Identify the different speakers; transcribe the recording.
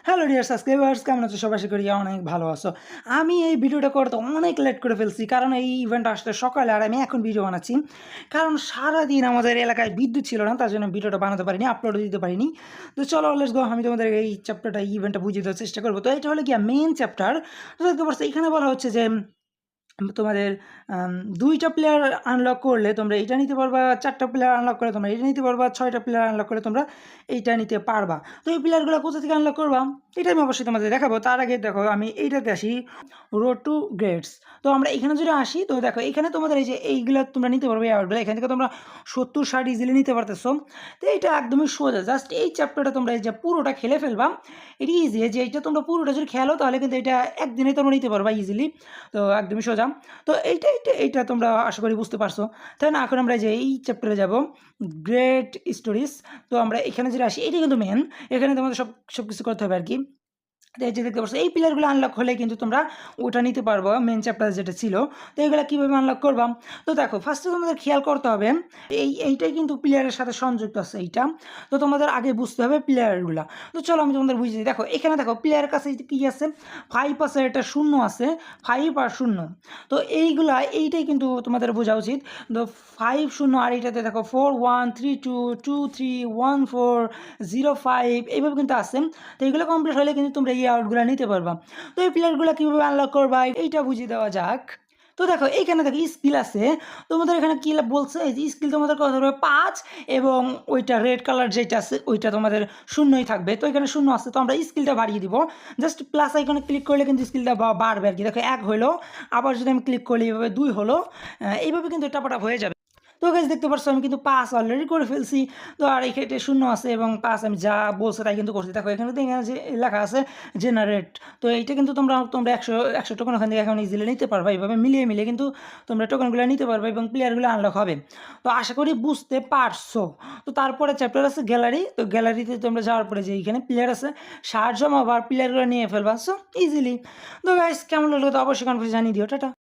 Speaker 1: Hello dear subscribers, কেমন আছো সবাই? আশা করি অনেক ভালো আছো। আমি এই ভিডিওটা করতে অনেক লেট করে ফেলছি, কারণ এই ইভেন্ট আসতে সকালে আর আমি এখন ভিডিও বানাচ্ছি। কারণ সারাদিন আমাদের এলাকায় বিদ্যুৎ ছিল না, তার জন্য ভিডিওটা বানাতে পারিনি, আপলোডও দিতে পারিনি। তো চলো লেটস গো, আমি তোমাদের এই চ্যাপ্টারটা ইভেন্টটা বুঝিয়ে দেওয়ার চেষ্টা করবো। তো এটা হলো কি মেন চ্যাপ্টার। তো দেখতে পাচ্ছ এখানে বলা হচ্ছে যে তোমাদের ২টা প্লেয়ার আনলক করলে তোমরা এইটা নিতে পারবা, ৪টা প্লেয়ার আনলক করলে তোমরা এইটা নিতে পারবা, ৬টা প্লেয়ার আনলক করলে তোমরা এইটা নিতে পারবা। তো এই প্লেয়ারগুলো কোথা থেকে আনলক করবা এটা আমি অবশ্যই তোমাদের দেখাবো। তার আগে দেখো আমি এইটাতে আসি, রোড টু গ্রেডস। তো আমরা এখানে যদি আসি, তো দেখো এখানে তোমাদের এই যে এইগুলো তোমরা নিতে পারবে, এই অ্যাওয়ার্ডগুলো এখান থেকে তোমরা ৭০-৬০ ইজিলি নিতে পারতেছো। তো এইটা একদমই সোজা, জাস্ট এই চ্যাপ্টারটা তোমরা এই যে পুরোটা খেলে ফেলবা। এটি ইজি, যে এইটা তোমরা পুরোটা যদি খেলো তাহলে কিন্তু এটা একদিনে তোমরা নিতে পারবা ইজিলি। তো একদমই সোজা। তো এইটা তোমরা আশা করি বুঝতে পারছো, তাই না? এখন আমরা যে এই চ্যাপ্টারে যাব, গ্রেট স্টোরিজ। তো আমরা এখানে যেটা আসি, এটি কিন্তু মেন, এখানে তোমাদের সব কিছু করতে হবে আর কি। এই যে দেখতে পাচ্ছ এই প্লেয়ারগুলো আনলক হলে কিন্তু তোমরা ওটা নিতে পারবো, মেন চ্যাপ্টার যেটা ছিল। তো এগুলো কীভাবে আনলক করবা? তো দেখো ফার্স্টে তোমাদের খেয়াল করতে হবে এইটাই কিন্তু প্লেয়ারের সাথে সংযুক্ত আছে এইটা। তো তোমাদের আগে বুঝতে হবে প্লেয়ারগুলো। তো চলো আমি তোমাদের বুঝিয়ে দিই। দেখো এখানে দেখো প্লেয়ারের কাছে কী আছে, 5 আছে, এটা 0 আছে, 5 আর 0। তো এইটাই কিন্তু তোমাদের বোঝা উচিত। তো 5 0 আর এইটাতে দেখো 4 1 3 2 2 3 1 4 0 5 এইভাবে কিন্তু আছে। তো এইগুলো কমপ্লিট হলে কিন্তু তোমরা এই আউটগুলো নিতে পারবা। তো এই প্লেয়ারগুলো কীভাবে আনলক করবা এইটা বুঝিয়ে দেওয়া যাক। তো দেখো এইখানে দেখো স্কিল আছে, তোমাদের এখানে কী বলছে, এই যে স্কিল তোমাদের কত হবে 5, এবং ওইটা রেড কালার যেটা আছে ওইটা তোমাদের 0ই থাকবে। তো এখানে 0 আছে, তো আমরা স্কিলটা বাড়িয়ে দিব। জাস্ট প্লাস আইকনে ক্লিক করলে কিন্তু স্কিলটা বাড়বে আর কি। দেখো 1 হলো, আবার যদি আমি ক্লিক করি এইভাবে 2 হলো, এইভাবে কিন্তু টাপাটাপ হয়ে যাবে। তো গাইস দেখতে পাচ্ছ আমি কিন্তু 5 অলরেডি করে ফেলছি। তো আর এই ক্ষেত্রে 0 আছে এবং 5 আমি যা বলছে তাই কিন্তু করছি। দেখো এখানে তো এখানে যে লেখা আছে জেনারেট। তো এইটা কিন্তু তোমরা 100 টোকেন ওখান থেকে এখন ইজিলি নিতে পারবা। এইভাবে মিলিয়ে কিন্তু তোমরা টোকেনগুলো নিতে পারবে এবং প্লেয়ারগুলো আনলক হবে। তো আশা করি বুঝতে পারছো। তো তারপরে চ্যাপ্টার আছে গ্যালারি। তো গ্যালারিতে তোমরা যাওয়ার পরে যে এইখানে প্লেয়ার আছে, সার জমা আবার প্লেয়ারগুলো নিয়ে ফেলবা সো ইজিলি। তো গাইস কেমন লাগলো তো অবশ্যই কনফারেন্স জানিয়ে দিও। টাটা।